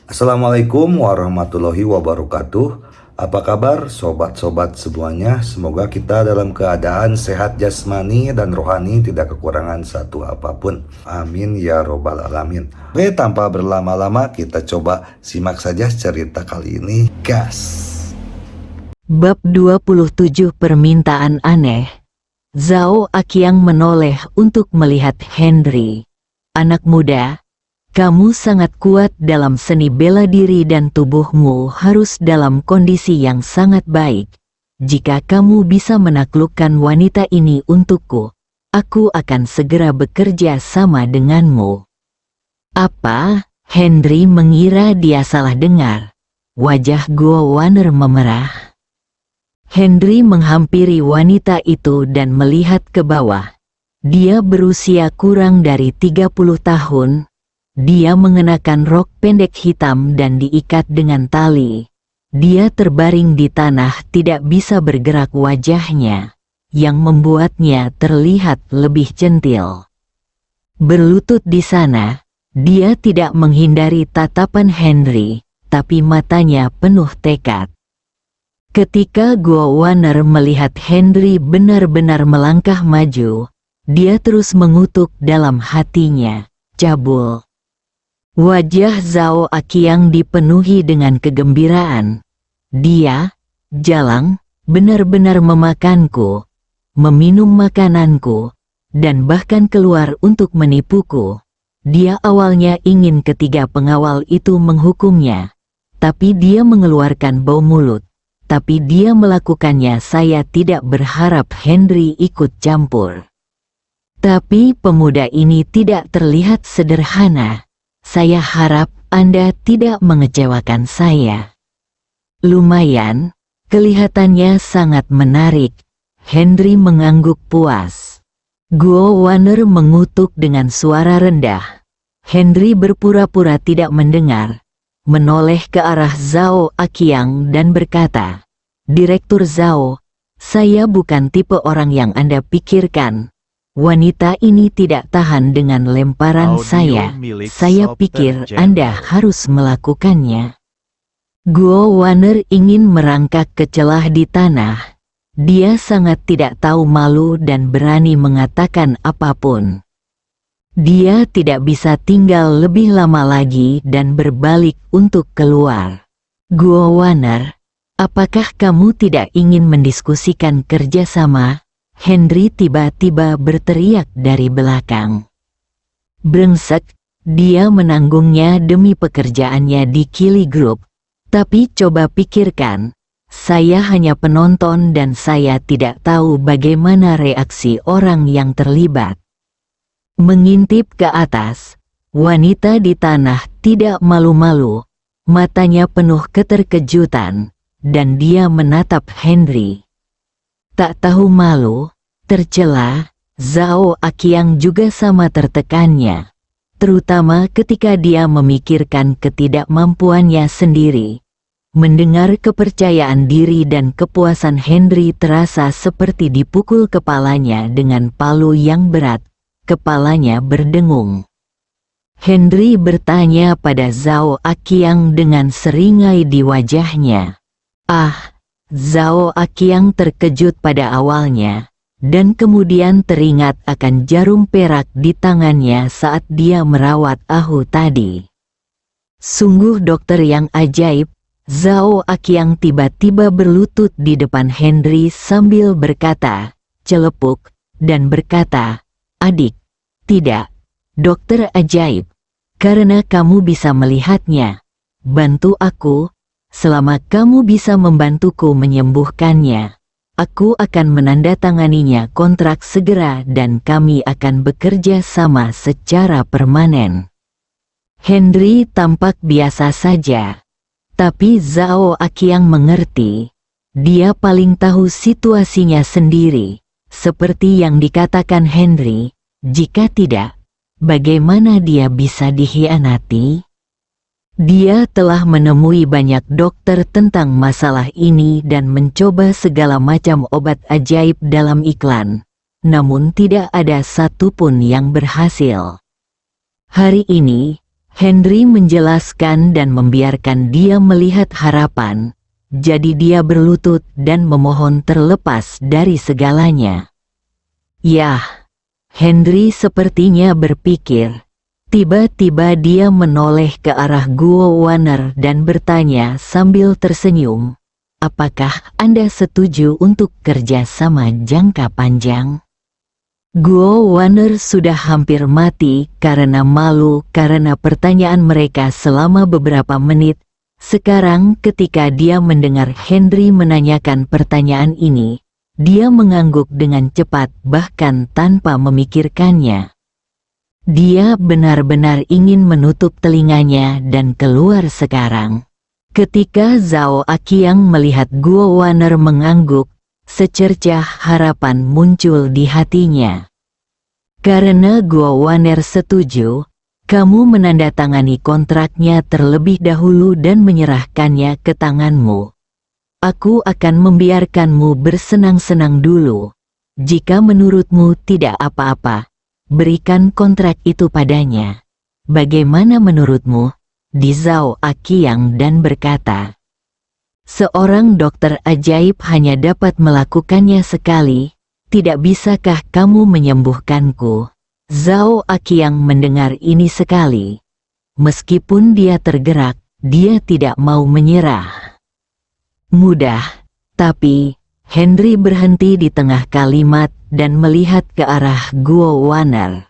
Assalamualaikum warahmatullahi wabarakatuh. Apa kabar sobat-sobat semuanya? Semoga kita dalam keadaan sehat jasmani dan rohani, tidak kekurangan satu apapun. Amin ya robbal alamin. Oke, tanpa berlama-lama kita coba simak saja cerita kali ini. Gas. Bab 27 Permintaan Aneh. Zhao Aqiang menoleh untuk melihat Henry. Anak muda, kamu sangat kuat dalam seni bela diri dan tubuhmu harus dalam kondisi yang sangat baik. Jika kamu bisa menaklukkan wanita ini untukku, aku akan segera bekerja sama denganmu. Apa? Henry mengira dia salah dengar. Wajah Guo Wanner memerah. Henry menghampiri wanita itu dan melihat ke bawah. Dia berusia kurang dari 30 tahun. Dia mengenakan rok pendek hitam dan diikat dengan tali. Dia terbaring di tanah, tidak bisa bergerak wajahnya, yang membuatnya terlihat lebih centil. Berlutut di sana, dia tidak menghindari tatapan Henry, tapi matanya penuh tekad. Ketika Guo Wanner melihat Henry benar-benar melangkah maju, dia terus mengutuk dalam hatinya, cabul. Wajah Zhao Aqiang dipenuhi dengan kegembiraan. Dia, Jalang, benar-benar memakanku, meminum makananku, dan bahkan keluar untuk menipuku. Dia awalnya ingin ketiga pengawal itu menghukumnya, tapi dia mengeluarkan bau mulut. Tapi dia melakukannya. Saya tidak berharap Henry ikut campur. Tapi pemuda ini tidak terlihat sederhana. Saya harap Anda tidak mengecewakan saya. Lumayan, kelihatannya sangat menarik. Henry mengangguk puas. Guo Wanner mengutuk dengan suara rendah. Henry berpura-pura tidak mendengar, menoleh ke arah Zhao Aqiang dan berkata, "Direktur Zhao, saya bukan tipe orang yang Anda pikirkan. Wanita ini tidak tahan dengan lemparan saya. Saya pikir Anda harus melakukannya." Guo Wanner ingin merangkak ke celah di tanah. Dia sangat tidak tahu malu dan berani mengatakan apapun. Dia tidak bisa tinggal lebih lama lagi dan berbalik untuk keluar. "Guo Wanner, apakah kamu tidak ingin mendiskusikan kerjasama?" Henry tiba-tiba berteriak dari belakang. Brengsek, dia menanggungnya demi pekerjaannya di Kili Group. Tapi coba pikirkan, saya hanya penonton dan saya tidak tahu bagaimana reaksi orang yang terlibat. Mengintip ke atas, wanita di tanah tidak malu-malu, matanya penuh keterkejutan, dan dia menatap Henry. Tak tahu malu, tercela, Zhao Aqiang juga sama tertekannya, terutama ketika dia memikirkan ketidakmampuannya sendiri. Mendengar kepercayaan diri dan kepuasan Henry terasa seperti dipukul kepalanya dengan palu yang berat, kepalanya berdengung. Henry bertanya pada Zhao Aqiang dengan seringai di wajahnya. Zhao Aqiang terkejut pada awalnya, dan kemudian teringat akan jarum perak di tangannya saat dia merawat Ahu tadi. Sungguh dokter yang ajaib. Zhao Aqiang tiba-tiba berlutut di depan Henry sambil berkata, celepuk, dan berkata, "Adik, tidak, dokter ajaib, karena kamu bisa melihatnya. Bantu aku. Selama kamu bisa membantuku menyembuhkannya, aku akan menandatanganinya kontrak segera dan kami akan bekerja sama secara permanen." Henry tampak biasa saja, tapi Zhao Aqiang mengerti. Dia paling tahu situasinya sendiri, seperti yang dikatakan Henry. Jika tidak, bagaimana dia bisa dikhianati? Dia telah menemui banyak dokter tentang masalah ini dan mencoba segala macam obat ajaib dalam iklan, namun tidak ada satupun yang berhasil. Hari ini, Henry menjelaskan dan membiarkan dia melihat harapan, jadi dia berlutut dan memohon terlepas dari segalanya. Yah, Henry sepertinya berpikir. Tiba-tiba dia menoleh ke arah Guo Waner dan bertanya sambil tersenyum, "Apakah Anda setuju untuk kerja sama jangka panjang?" Guo Waner sudah hampir mati karena malu karena pertanyaan mereka selama beberapa menit. Sekarang ketika dia mendengar Henry menanyakan pertanyaan ini, dia mengangguk dengan cepat bahkan tanpa memikirkannya. Dia benar-benar ingin menutup telinganya dan keluar sekarang. Ketika Zhao Aqiang melihat Guo Waner mengangguk, secercah harapan muncul di hatinya. Karena Guo Waner setuju, kamu menandatangani kontraknya terlebih dahulu dan menyerahkannya ke tanganmu. Aku akan membiarkanmu bersenang-senang dulu. Jika menurutmu tidak apa-apa, berikan kontrak itu padanya. Bagaimana menurutmu? Di Zhao Aqiang dan berkata, "Seorang dokter ajaib hanya dapat melakukannya sekali. Tidak bisakah kamu menyembuhkanku?" Zhao Aqiang mendengar ini sekali. Meskipun dia tergerak, dia tidak mau menyerah. Mudah, tapi Henry berhenti di tengah kalimat dan melihat ke arah Guo Waner.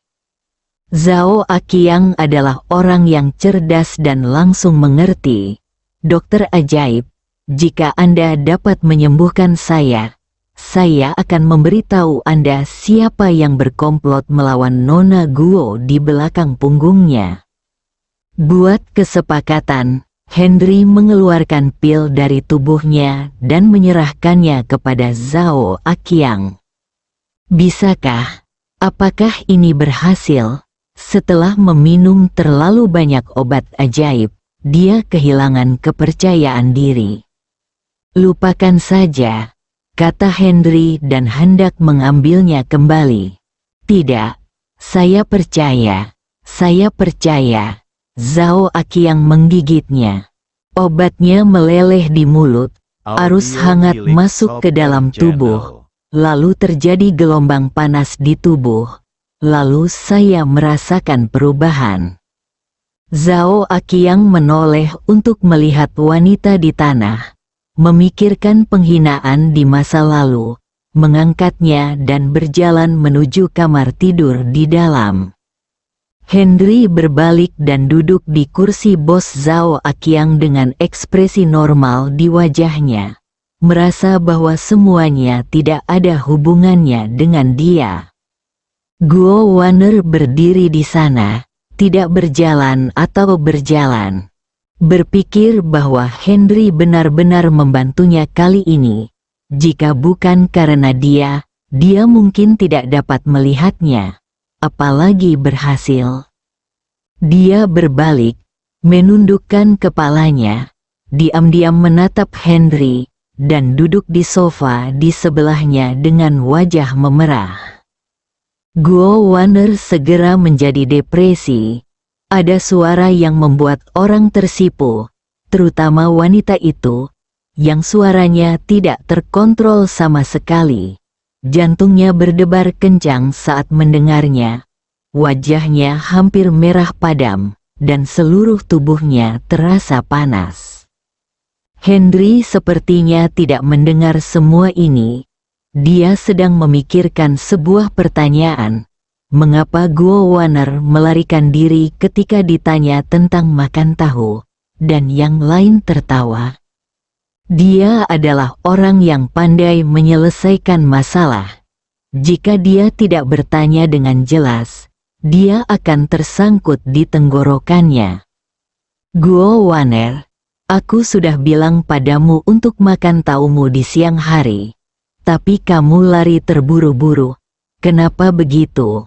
Zhao Aqiang adalah orang yang cerdas dan langsung mengerti. "Dokter ajaib, jika Anda dapat menyembuhkan saya akan memberitahu Anda siapa yang berkomplot melawan Nona Guo di belakang punggungnya." Buat kesepakatan, Henry mengeluarkan pil dari tubuhnya dan menyerahkannya kepada Zhao Aqiang. "Bisakah? Apakah ini berhasil?" Setelah meminum terlalu banyak obat ajaib, dia kehilangan kepercayaan diri. "Lupakan saja," kata Henry dan hendak mengambilnya kembali. "Tidak, saya percaya. Zhao Aqiang menggigitnya. Obatnya meleleh di mulut, arus hangat masuk ke dalam tubuh, lalu terjadi gelombang panas di tubuh. Lalu saya merasakan perubahan." Zhao Aqiang menoleh untuk melihat wanita di tanah, memikirkan penghinaan di masa lalu, mengangkatnya dan berjalan menuju kamar tidur di dalam. Henry berbalik dan duduk di kursi bos Zhao Aqiang dengan ekspresi normal di wajahnya, merasa bahwa semuanya tidak ada hubungannya dengan dia. Guo Waner berdiri di sana, tidak berjalan atau berjalan. Berpikir bahwa Henry benar-benar membantunya kali ini. Jika bukan karena dia mungkin tidak dapat melihatnya, apalagi berhasil. Dia berbalik, menundukkan kepalanya, diam-diam menatap Henry, dan duduk di sofa di sebelahnya dengan wajah memerah. Guo Waner segera menjadi depresi. Ada suara yang membuat orang tersipu, terutama wanita itu, yang suaranya tidak terkontrol sama sekali. Jantungnya berdebar kencang saat mendengarnya. Wajahnya hampir merah padam, dan seluruh tubuhnya terasa panas. Henry sepertinya tidak mendengar semua ini. Dia sedang memikirkan sebuah pertanyaan. Mengapa Guo Waner melarikan diri ketika ditanya tentang makan tahu, dan yang lain tertawa? Dia adalah orang yang pandai menyelesaikan masalah. Jika dia tidak bertanya dengan jelas, dia akan tersangkut di tenggorokannya. "Guo Waner, aku sudah bilang padamu untuk makan tahumu di siang hari. Tapi kamu lari terburu-buru. Kenapa begitu?"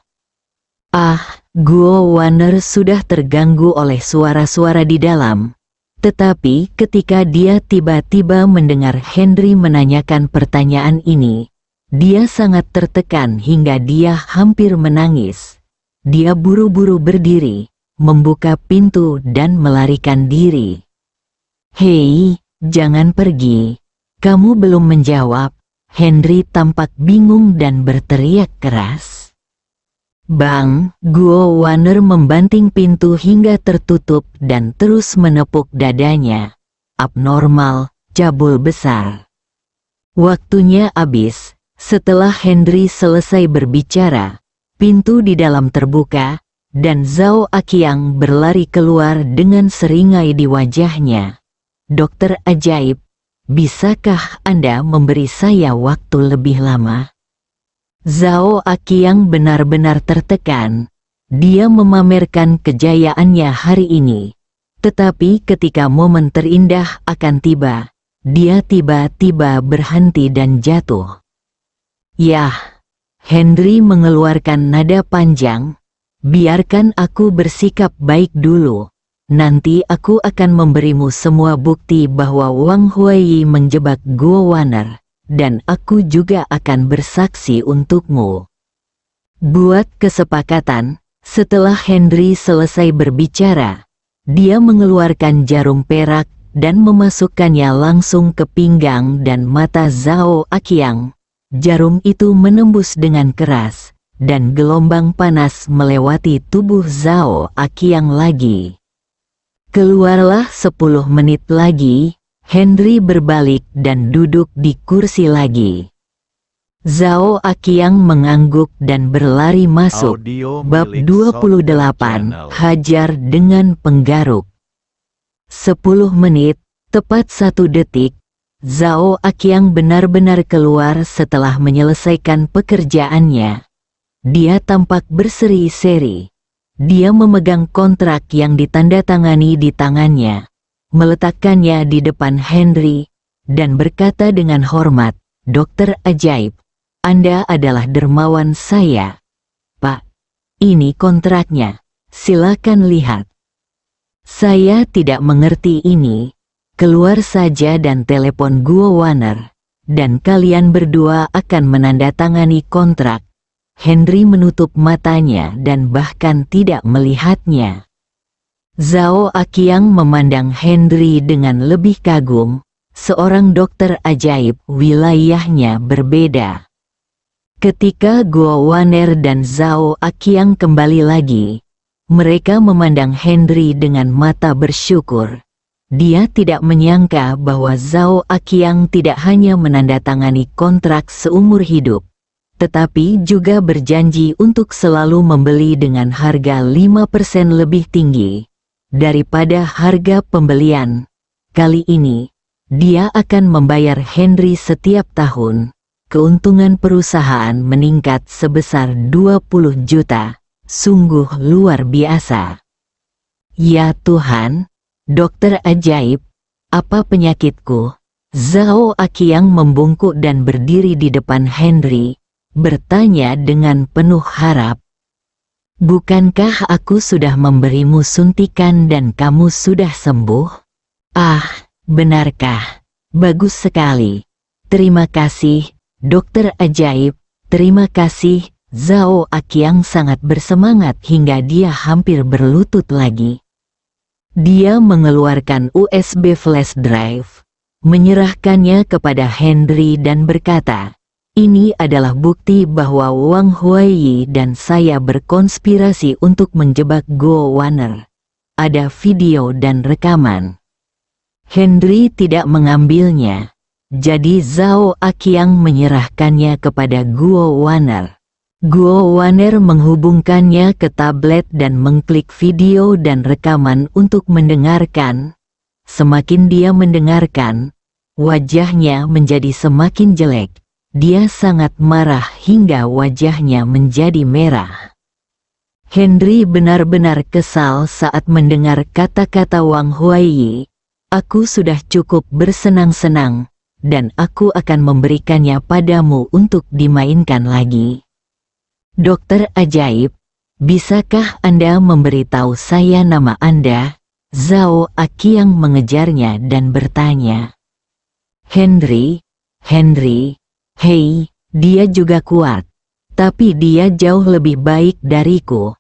Guo Waner sudah terganggu oleh suara-suara di dalam. Tetapi ketika dia tiba-tiba mendengar Henry menanyakan pertanyaan ini, dia sangat tertekan hingga dia hampir menangis. Dia buru-buru berdiri, membuka pintu dan melarikan diri. "Hei, jangan pergi. Kamu belum menjawab." Henry tampak bingung dan berteriak keras. Bang, Guo Waner membanting pintu hingga tertutup dan terus menepuk dadanya. Abnormal, cabul besar. Waktunya habis. Setelah Henry selesai berbicara, pintu di dalam terbuka, dan Zhao Aqiang berlari keluar dengan seringai di wajahnya. "Dokter ajaib, bisakah Anda memberi saya waktu lebih lama?" Zhao Aqiang benar-benar tertekan. Dia memamerkan kejayaannya hari ini. Tetapi ketika momen terindah akan tiba, dia tiba-tiba berhenti dan jatuh. "Yah," Henry mengeluarkan nada panjang, "biarkan aku bersikap baik dulu. Nanti aku akan memberimu semua bukti bahwa Wang Huaiyi menjebak Guo Waner, dan aku juga akan bersaksi untukmu." Buat kesepakatan, setelah Henry selesai berbicara, dia mengeluarkan jarum perak dan memasukkannya langsung ke pinggang dan mata Zhao Aqiang. Jarum itu menembus dengan keras, dan gelombang panas melewati tubuh Zhao Aqiang lagi. Keluarlah 10 menit lagi, Henry berbalik dan duduk di kursi lagi. Zhao Aqiang mengangguk dan berlari masuk. Bab 28, Hajar dengan Penggaruk. 10 menit, tepat 1 detik, Zhao Aqiang benar-benar keluar setelah menyelesaikan pekerjaannya. Dia tampak berseri-seri. Dia memegang kontrak yang ditandatangani di tangannya, meletakkannya di depan Henry, dan berkata dengan hormat, "Dokter ajaib, Anda adalah dermawan saya." "Pak, ini kontraknya, silakan lihat." "Saya tidak mengerti ini. Keluar saja dan telepon Guo Waner, dan kalian berdua akan menandatangani kontrak." Henry menutup matanya dan bahkan tidak melihatnya. Zhao Aqiang memandang Henry dengan lebih kagum. Seorang dokter ajaib, wilayahnya berbeda. Ketika Guo Waner dan Zhao Aqiang kembali lagi, mereka memandang Henry dengan mata bersyukur. Dia tidak menyangka bahwa Zhao Aqiang tidak hanya menandatangani kontrak seumur hidup, tetapi juga berjanji untuk selalu membeli dengan harga 5% lebih tinggi daripada harga pembelian. Kali ini, dia akan membayar Henry setiap tahun. Keuntungan perusahaan meningkat sebesar 20 juta. Sungguh luar biasa. Ya Tuhan! Dokter ajaib, apa penyakitku? Zhao Aqiang membungkuk dan berdiri di depan Henry, bertanya dengan penuh harap. "Bukankah aku sudah memberimu suntikan dan kamu sudah sembuh?" "Ah, benarkah? Bagus sekali. Terima kasih, dokter ajaib, terima kasih." Zhao Aqiang sangat bersemangat hingga dia hampir berlutut lagi. Dia mengeluarkan USB flash drive, menyerahkannya kepada Henry dan berkata, "Ini adalah bukti bahwa Wang Huaiyi dan saya berkonspirasi untuk menjebak Guo Waner. Ada video dan rekaman." Henry tidak mengambilnya, jadi Zhao Aqiang menyerahkannya kepada Guo Waner. Guo Waner menghubungkannya ke tablet dan mengklik video dan rekaman untuk mendengarkan. Semakin dia mendengarkan, wajahnya menjadi semakin jelek. Dia sangat marah hingga wajahnya menjadi merah. Henry benar-benar kesal saat mendengar kata-kata Wang Huaiyi. "Aku sudah cukup bersenang-senang, dan aku akan memberikannya padamu untuk dimainkan lagi." "Dokter ajaib, bisakah Anda memberitahu saya nama Anda?" Zhao Aqiang mengejarnya dan bertanya. Henry, hei, dia juga kuat. Tapi dia jauh lebih baik dariku.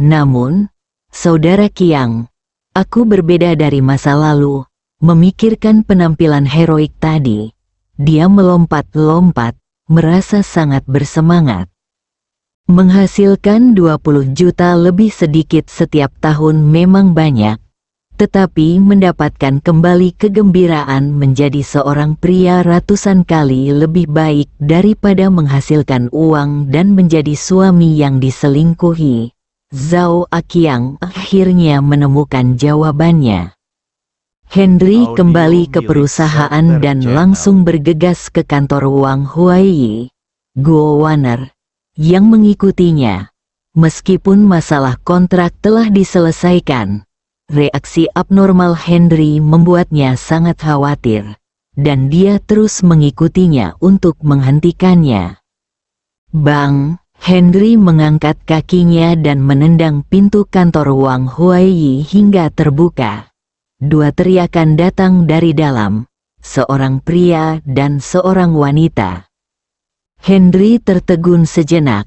Namun, Saudara Qiang, aku berbeda dari masa lalu. Memikirkan penampilan heroik tadi, dia melompat-lompat, merasa sangat bersemangat. Menghasilkan 20 juta lebih sedikit setiap tahun memang banyak, tetapi mendapatkan kembali kegembiraan menjadi seorang pria ratusan kali lebih baik daripada menghasilkan uang dan menjadi suami yang diselingkuhi. Zhao Qiang akhirnya menemukan jawabannya. Henry kembali ke perusahaan dan langsung bergegas ke kantor Wang Huaiyi, Guo Waner, yang mengikutinya. Meskipun masalah kontrak telah diselesaikan, reaksi abnormal Henry membuatnya sangat khawatir, dan dia terus mengikutinya untuk menghentikannya. Bang! Henry mengangkat kakinya dan menendang pintu kantor Wang Huaiyi hingga terbuka. Dua teriakan datang dari dalam, seorang pria dan seorang wanita. Henry tertegun sejenak,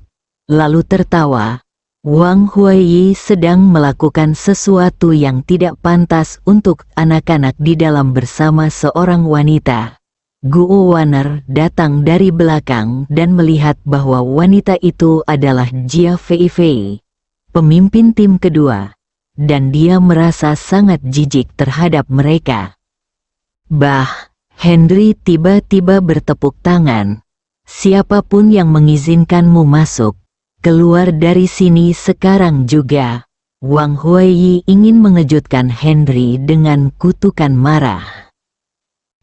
lalu tertawa. Wang Huaiyi sedang melakukan sesuatu yang tidak pantas untuk anak-anak di dalam bersama seorang wanita. Guo Waner datang dari belakang dan melihat bahwa wanita itu adalah Jia Feifei, pemimpin tim kedua. Dan dia merasa sangat jijik terhadap mereka. Bah, Henry tiba-tiba bertepuk tangan. Siapapun yang mengizinkanmu masuk, keluar dari sini sekarang juga. Wang Huaiyi ingin mengejutkan Henry dengan kutukan marah.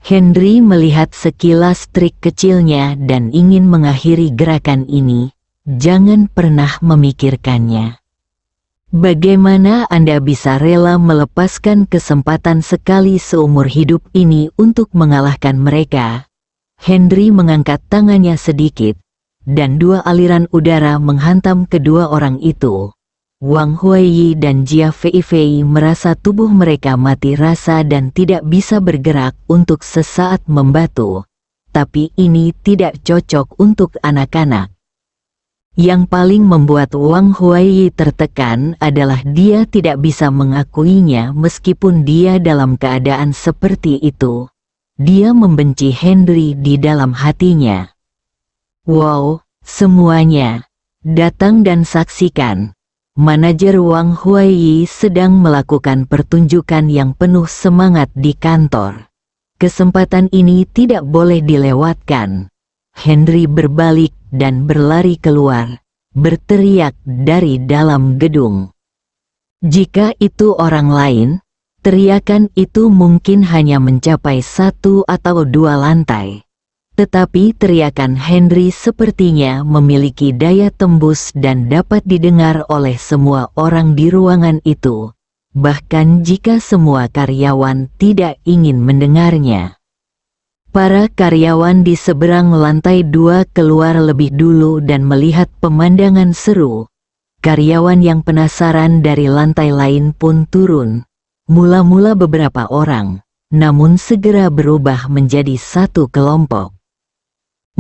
Henry melihat sekilas trik kecilnya dan ingin mengakhiri gerakan ini. Jangan pernah memikirkannya. Bagaimana Anda bisa rela melepaskan kesempatan sekali seumur hidup ini untuk mengalahkan mereka? Henry mengangkat tangannya sedikit, dan dua aliran udara menghantam kedua orang itu. Wang Huaiyi dan Jia Feifei merasa tubuh mereka mati rasa dan tidak bisa bergerak untuk sesaat membatu. Tapi ini tidak cocok untuk anak-anak. Yang paling membuat Wang Huaiyi tertekan adalah dia tidak bisa mengakuinya meskipun dia dalam keadaan seperti itu. Dia membenci Henry di dalam hatinya. Wow, semuanya, datang dan saksikan. Manajer Wang Huaiyi sedang melakukan pertunjukan yang penuh semangat di kantor. Kesempatan ini tidak boleh dilewatkan. Henry berbalik dan berlari keluar, berteriak dari dalam gedung. Jika itu orang lain, teriakan itu mungkin hanya mencapai 1 atau 2 lantai. Tetapi teriakan Henry sepertinya memiliki daya tembus dan dapat didengar oleh semua orang di ruangan itu, bahkan jika semua karyawan tidak ingin mendengarnya. Para karyawan di seberang lantai 2 keluar lebih dulu dan melihat pemandangan seru. Karyawan yang penasaran dari lantai lain pun turun. Mula-mula beberapa orang, namun segera berubah menjadi satu kelompok.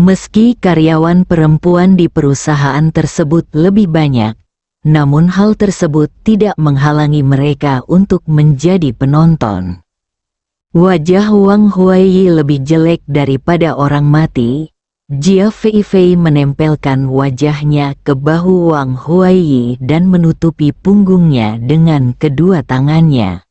Meski karyawan perempuan di perusahaan tersebut lebih banyak, namun hal tersebut tidak menghalangi mereka untuk menjadi penonton. Wajah Wang Huaiyi lebih jelek daripada orang mati. Jia Feifei menempelkan wajahnya ke bahu Wang Huaiyi dan menutupi punggungnya dengan kedua tangannya.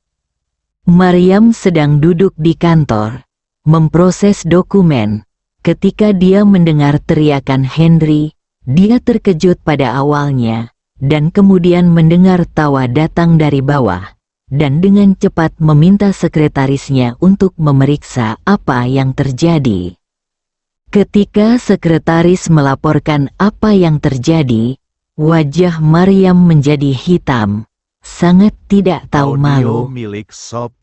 Maryam sedang duduk di kantor, memproses dokumen. Ketika dia mendengar teriakan Henry, dia terkejut pada awalnya, dan kemudian mendengar tawa datang dari bawah. Dan dengan cepat meminta sekretarisnya untuk memeriksa apa yang terjadi. Ketika sekretaris melaporkan apa yang terjadi, wajah Maryam menjadi hitam, sangat tidak tahu malu.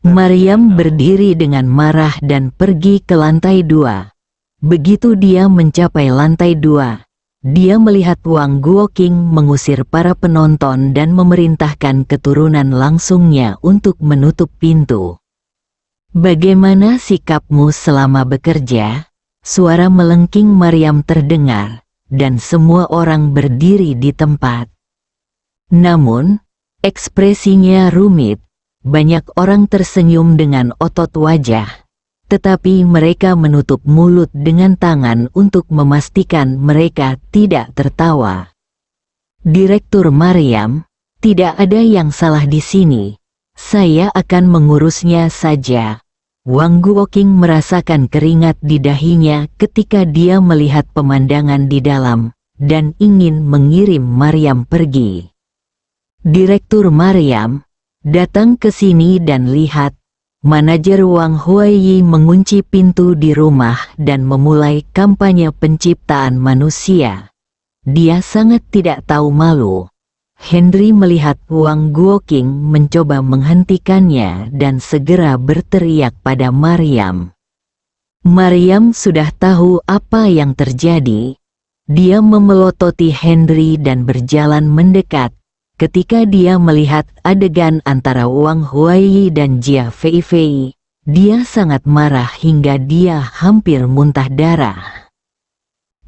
Maryam berdiri dengan marah dan pergi ke lantai 2. Begitu dia mencapai lantai 2, dia melihat Wang Guoqing mengusir para penonton dan memerintahkan keturunan langsungnya untuk menutup pintu. Bagaimana sikapmu selama bekerja? Suara melengking Maryam terdengar, dan semua orang berdiri di tempat. Namun, Ekspresinya rumit, banyak orang tersenyum dengan otot wajah, tetapi mereka menutup mulut dengan tangan untuk memastikan mereka tidak tertawa. Direktur Maryam, tidak ada yang salah di sini. Saya akan mengurusnya saja. Wang Guoqing merasakan keringat di dahinya ketika dia melihat pemandangan di dalam, dan ingin mengirim Maryam pergi. Direktur Maryam, datang ke sini dan lihat. Manajer Wang Huaiyi mengunci pintu di rumah dan memulai kampanye penciptaan manusia. Dia sangat tidak tahu malu. Henry melihat Wang Guoqing mencoba menghentikannya dan segera berteriak pada Maryam. Maryam sudah tahu apa yang terjadi. Dia memelototi Henry dan berjalan mendekat. Ketika dia melihat adegan antara Wang Huaiyi dan Jia Feifei, dia sangat marah hingga dia hampir muntah darah.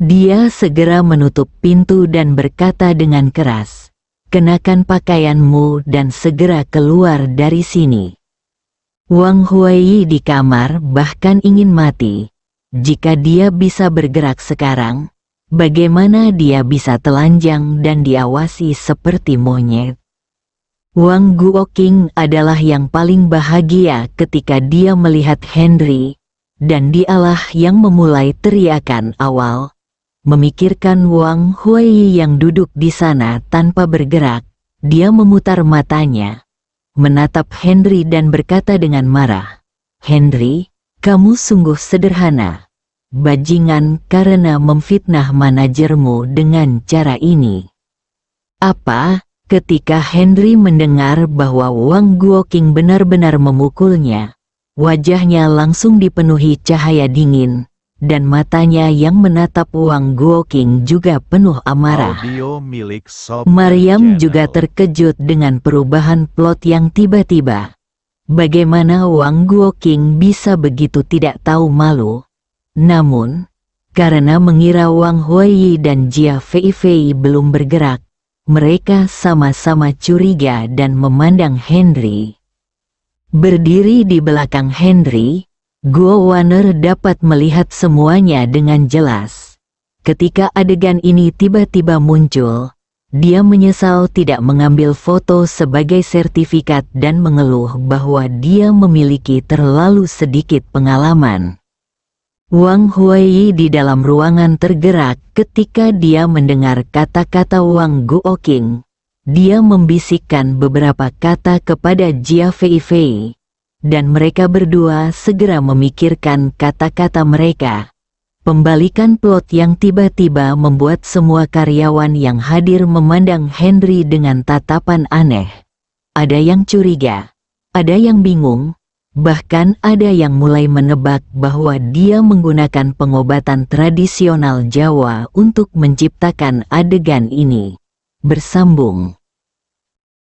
Dia segera menutup pintu dan berkata dengan keras, "Kenakan pakaianmu dan segera keluar dari sini." Wang Huaiyi di kamar bahkan ingin mati. Jika dia bisa bergerak sekarang, bagaimana dia bisa telanjang dan diawasi seperti monyet? Wang Guoqing adalah yang paling bahagia ketika dia melihat Henry, dan dialah yang memulai teriakan awal. Memikirkan Wang Huaiyi yang duduk di sana tanpa bergerak, dia memutar matanya, menatap Henry dan berkata dengan marah, "Henry, kamu sungguh sederhana. Bajingan karena memfitnah manajermu dengan cara ini." Apa? Ketika Henry mendengar bahwa Wang Guoqing benar-benar memukulnya, wajahnya langsung dipenuhi cahaya dingin, dan matanya yang menatap Wang Guoqing juga penuh amarah. Maryam juga terkejut dengan perubahan plot yang tiba-tiba. Bagaimana Wang Guoqing bisa begitu tidak tahu malu? Namun, karena mengira Wang Huaiyi dan Jia Feifei belum bergerak, mereka sama-sama curiga dan memandang Henry. Berdiri di belakang Henry, Guo Waner dapat melihat semuanya dengan jelas. Ketika adegan ini tiba-tiba muncul, dia menyesal tidak mengambil foto sebagai sertifikat dan mengeluh bahwa dia memiliki terlalu sedikit pengalaman. Wang Huaiyi di dalam ruangan tergerak ketika dia mendengar kata-kata Wang Guoqing. Dia membisikkan beberapa kata kepada Jia Feifei, dan mereka berdua segera memikirkan kata-kata mereka. Pembalikan plot yang tiba-tiba membuat semua karyawan yang hadir memandang Henry dengan tatapan aneh. Ada yang curiga, ada yang bingung, bahkan ada yang mulai menebak bahwa dia menggunakan pengobatan tradisional Jawa untuk menciptakan adegan ini. Bersambung.